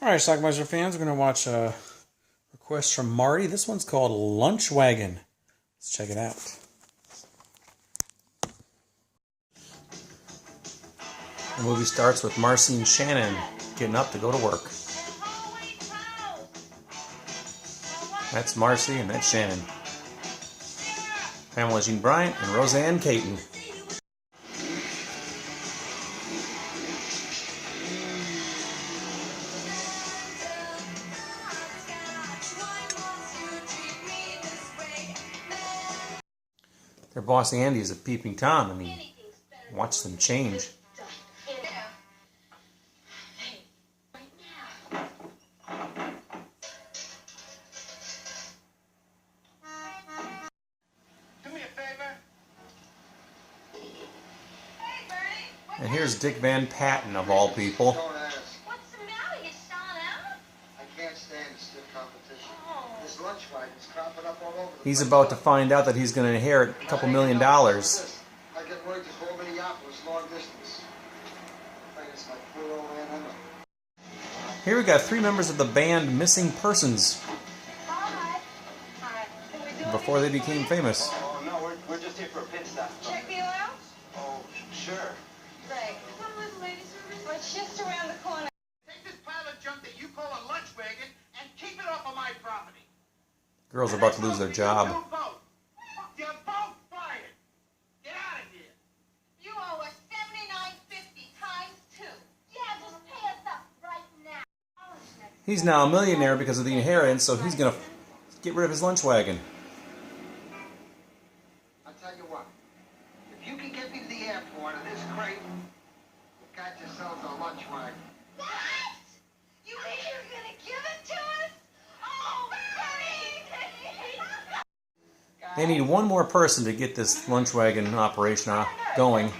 Alright, Schlockmeister fans, we're going to watch a request from Marty. This one's called Lunch Wagon. Let's check it out. The movie starts with Marcy and Shannon getting up to go to work. That's Marcy and that's Shannon. Pamela Jean Bryant and Roseanne Caton. Their boss Andy is a peeping Tom, and he watched them change. And here's Dick Van Patten, of all people. What's the matter? You selling out? I can't stand the stiff competition. This lunch wagon's cropping up all over the He's place. about to find out that he's going to inherit a couple $1 million. I get work to go Minneapolis long distance. I think it's like poor old man Emma. Here we got 3 members of the band Missing Persons Hi. Hi. Can we do before they became famous. Oh, no, we're just here for a pit stop. Check me out? Oh, sure. Right. Come with ladies service. Well, it's just around the corner. Take this pile of junk that you call a lunch wagon and keep it off of my property. Girls are about to lose their job. You're both fired. Get out of here. You owe us $79.50 times 2. Yeah, just pay us up right now. He's now a millionaire because of the inheritance, so he's going to get rid of his lunch wagon. I'll tell you what. If you can get me to the airport in this crate, you've got yourselves a lunch wagon. What? You mean you're going to give it to us? Oh, buddy! They need one more person to get this lunch wagon operation going,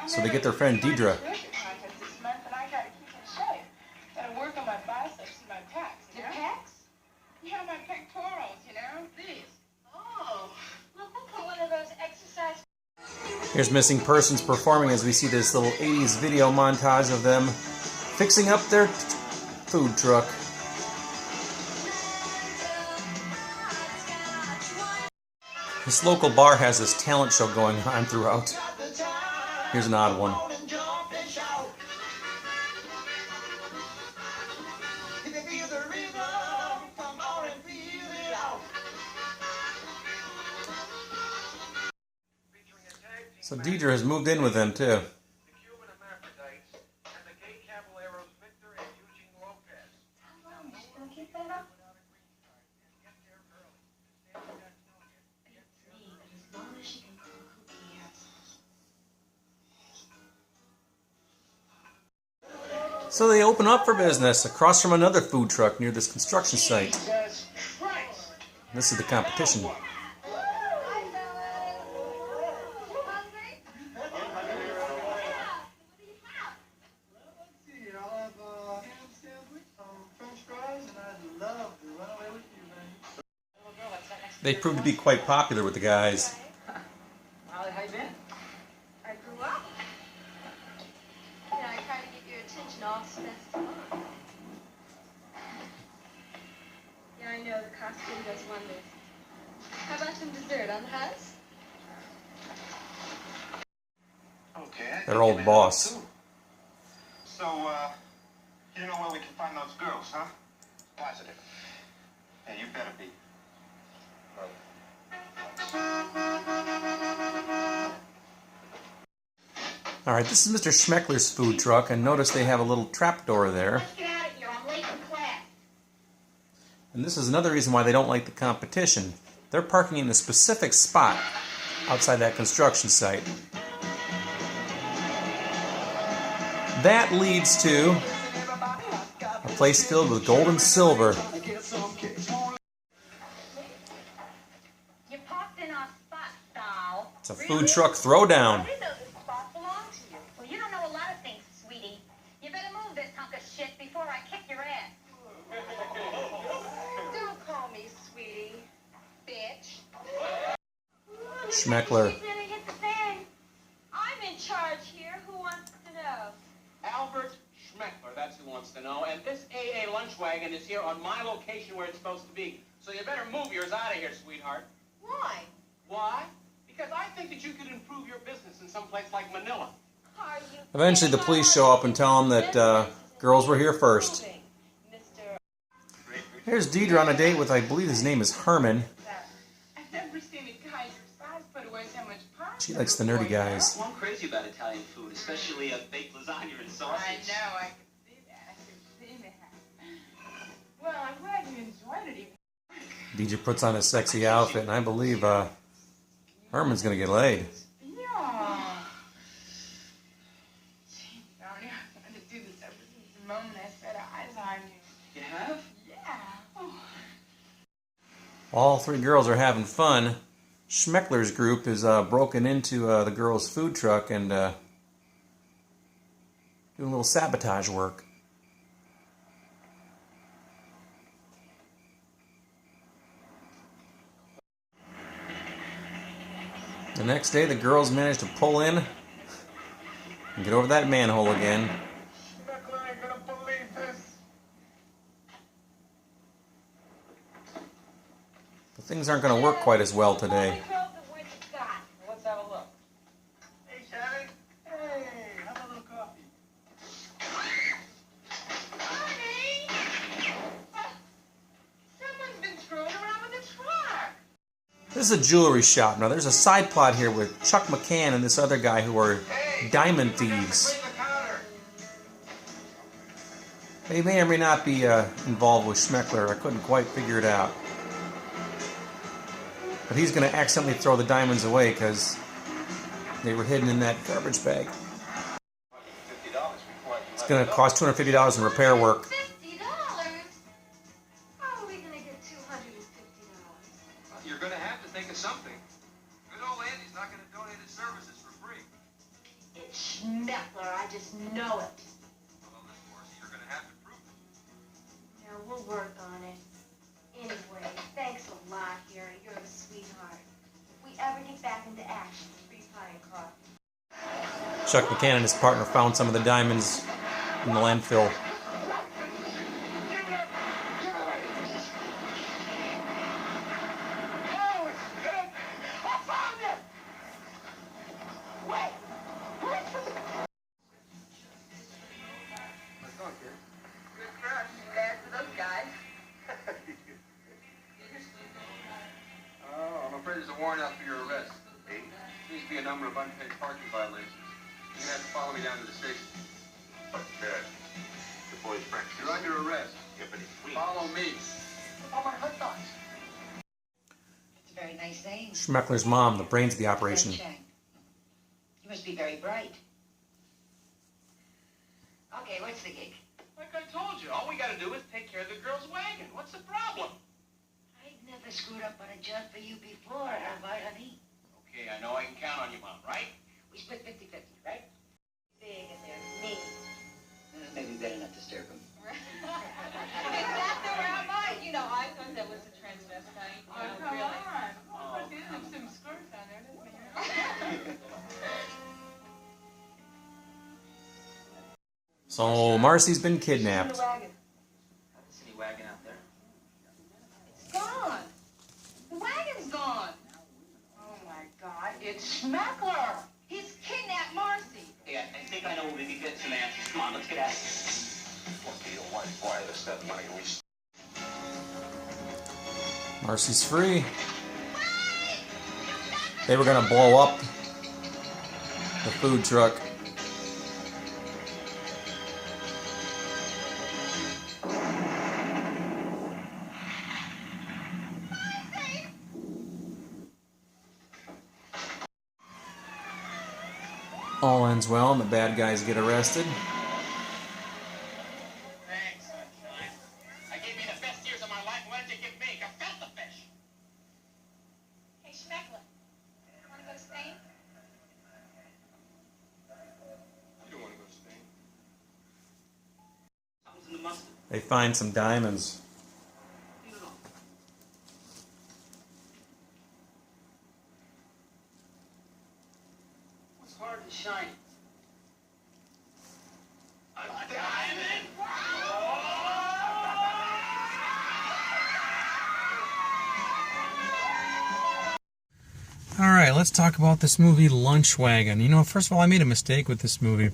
so they get their friend Deidre. Yeah, my pectorals, you know, these. Oh, look, we'll put one of those exercise. Here's Missing Persons performing as we see this little 80s video montage of them fixing up their food truck. This local bar has this talent show going on throughout. Here's an odd one. So Deidre has moved in with them too. The Cuban Hermaphrodites and the gay caballeros Victor and Eugene Lopez. How long is she going to keep that up? As long as she can cook, who cares? So they open up for business across from another food truck near this construction site. This is the competition. They proved to be quite popular with the guys. Molly, how you been? I grew up. You know, I try to get your attention all semester long. Yeah, I know the costume does wonders. How about some dessert on the house? Okay. Their old boss. So, you know where we can find those girls, huh? Positive. Yeah, you better be. Alright, this is Mr. Schmeckler's food truck, and notice they have a little trapdoor there. Let's get out of here. I'm late for class. And this is another reason why they don't like the competition. They're parking in a specific spot outside that construction site. That leads to a place filled with gold and silver. You parked in our spot, doll. It's a food truck throwdown. I didn't know this spot belonged to you. Well, you don't know a lot of things, sweetie. You better move this hunk of shit before I kick your ass. Don't call me sweetie, bitch. Schmeckler. She's gonna hit the fan. I'm in charge here. Who wants to know? Albert Schmeckler, that's who wants to know. know, and this AA lunch wagon is here on my location where it's supposed to be. So you better move yours out of here, sweetheart. Why? Why? Because I think that you could improve your business in some place like Manila. Are you Eventually the police show up and tell them that girls were here first. Here's Deidre on a date with, I believe his name is Herman. I've never seen a guy your size put away so much pasta. She likes the nerdy guys. Well, I'm crazy about Italian food, especially a baked lasagna and sausage. I know, I can see that. I can see that. Well, I'm glad you enjoyed it. Deidre puts on a sexy outfit, and I believe Herman's going to get laid. Yeah. Gee, Tony, I've wanted to do this ever since the moment I set eyes on you. You have? Yeah. Oh. All three girls are having fun. Schmeckler's group is broken into the girls' food truck and doing a little sabotage work. The next day, the girls managed to pull in and get over that manhole again. Schmeckler ain't gonna believe this. But things aren't going to work quite as well today. Let's have a look. Hey, Shannon. Hey, have a little coffee. Honey! Someone's been screwing around with the truck. This is a jewelry shop. Now, there's a side plot here with Chuck McCann and this other guy who are diamond thieves. Clean the counter. They may or may not be involved with Schmeckler. I couldn't quite figure it out. But he's going to accidentally throw the diamonds away because they were hidden in that garbage bag. $50 before I can It's going to cost $250 in repair work. $50? How are we going to get $250? You're going to have to think of something. Good old Andy's not going to donate his services for free. It's Schmeckler. I just know it. Well, Miss Morrissey, you're going to have to prove it. Yeah, we'll work on it. Anyway, thanks a lot, Harry. You're a sweetheart. If we ever get back into action, free pie and coffee. Chuck McCann and his partner found some of the diamonds in the landfill. Good crush. Bad for those guys. Oh, I'm afraid there's a warrant out for your arrest. Seems to be a number of unpaid parking violations. You're going to have to follow me down to the station. But, the boy's friend. You're under arrest. Yeah, but he's Follow me. Oh, my hot dogs. It's a very nice name. Schmeckler's mom, the brains of the operation. You must be very bright. Okay, what's the gig? Like I told you, all we got to do is take care of the girls' wagon. What's the problem? I've never screwed up on a job for you before, have I, honey? Okay, I know I can count on you, Mom, right? We split 50-50, right? Big and they're mean. Maybe better not disturb him. Is that the rabbi? You know, I thought that was a transvestite. Oh, come on. Oh, of course, you have some skirts on there, doesn't he? So Marcy's been kidnapped. The city wagon out there. It's gone. The wagon's gone. Oh, my God. It's Schmeckler. He's kidnapped Marcy. Hey, I think I know where we can get some answers. Come on, let's get at it. What do you want? Why the stuff money we... Marcy's free. They were going to blow up the food truck. All ends well and the bad guys get arrested. Thanks, sunshine. I gave you the best years of my life. What did you give me? A filter fish. Hey, Schmeckler, want to go to Spain? You don't want to go to Spain. Something's in the mustard. They find some diamonds. Leave it on. What's hard and shiny? A diamond? Alright, let's talk about this movie, Lunch Wagon. You know, first of all, I made a mistake with this movie.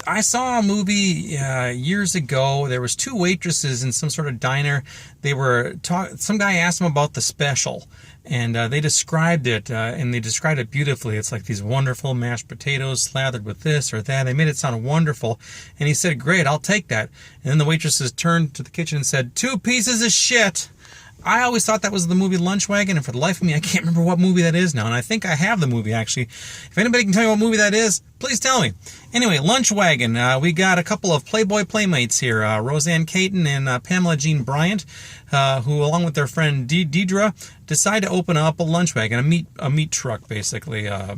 I saw a movie years ago. There was two waitresses in some sort of diner. They were some guy asked them about the special, and they described it, and they described it beautifully. It's like these wonderful mashed potatoes slathered with this or that. They made it sound wonderful, and he said, "Great, I'll take that." And then the waitresses turned to the kitchen and said, "2 pieces of shit." I always thought that was the movie Lunch Wagon, and for the life of me, I can't remember what movie that is now. And I think I have the movie, actually. If anybody can tell me what movie that is, please tell me. Anyway, Lunch Wagon. We got a couple of Playboy playmates here, Roseanne Caton and Pamela Jean Bryant, who, along with their friend Deidre, decide to open up a lunch wagon, a meat truck, basically, a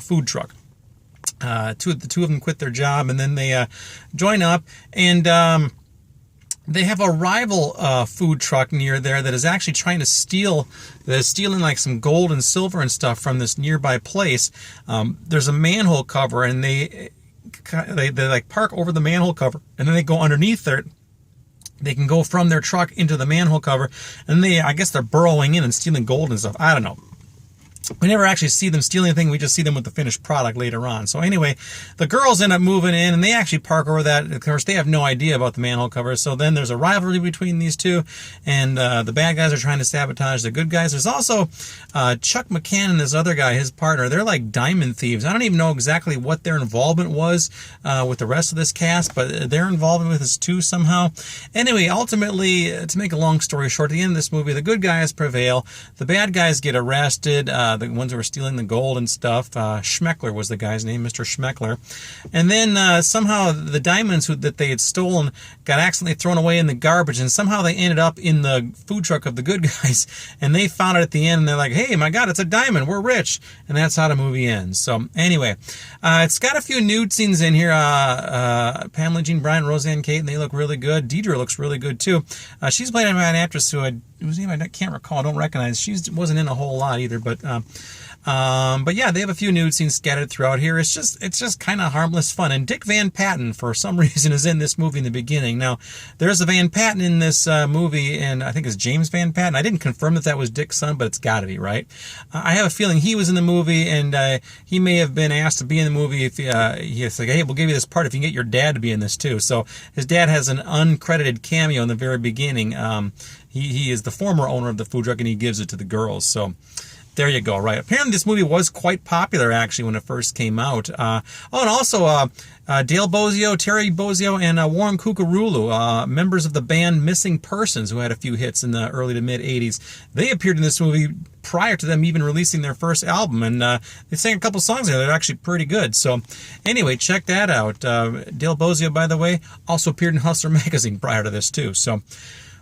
food truck. The two of them quit their job, and then they join up, and they have a rival food truck near there that is actually trying to stealing like some gold and silver and stuff from this nearby place. There's a manhole cover, and they like park over the manhole cover, and then they go underneath there. They can go from their truck into the manhole cover, and I guess they're burrowing in and stealing gold and stuff. I don't know. We never actually see them steal anything. We just see them with the finished product later on. So anyway, the girls end up moving in, and they actually park over that. Of course, they have no idea about the manhole cover. So then there's a rivalry between these two, and the bad guys are trying to sabotage the good guys. There's also Chuck McCann and this other guy, his partner. They're like diamond thieves. I don't even know exactly what their involvement was with the rest of this cast, but their involvement with this too somehow. Anyway, ultimately, to make a long story short, at the end of this movie, the good guys prevail. The bad guys get arrested. The ones who were stealing the gold and stuff. Schmeckler was the guy's name, Mr. Schmeckler. And then somehow the diamonds that they had stolen got accidentally thrown away in the garbage, and somehow they ended up in the food truck of the good guys, and they found it at the end, and they're like, "Hey, my God, it's a diamond, we're rich." And that's how the movie ends. So anyway, it's got a few nude scenes in here. Pamela Jean Bryant, Roseanne Caton, they look really good. Deidre looks really good too. She's played by an actress whose name I can't recall, I don't recognize. She wasn't in a whole lot either, but yeah, they have a few nude scenes scattered throughout here. It's just kind of harmless fun. And Dick Van Patten, for some reason, is in this movie in the beginning. Now, there's a Van Patten in this movie, and I think it's James Van Patten. I didn't confirm that was Dick's son, but it's got to be, right? I have a feeling he was in the movie, and he may have been asked to be in the movie if he's like, "Hey, we'll give you this part if you can get your dad to be in this too." So his dad has an uncredited cameo in the very beginning. He is the former owner of the food truck, and he gives it to the girls. So there you go, right? Apparently this movie was quite popular, actually, when it first came out. And also Dale Bozio, Terry Bozio, and Warren Cucurullo, members of the band Missing Persons, who had a few hits in the early to mid-'80s. They appeared in this movie prior to them even releasing their first album, and they sang a couple songs there. They're actually pretty good. So anyway, check that out. Dale Bozio, by the way, also appeared in Hustler magazine prior to this, too. So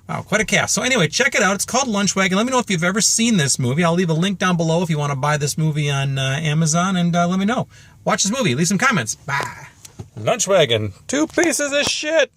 wow, quite a cast. So anyway, check it out. It's called Lunch Wagon. Let me know if you've ever seen this movie. I'll leave a link down below if you want to buy this movie on Amazon, and let me know. Watch this movie. Leave some comments. Bye. Lunch Wagon. 2 pieces of shit.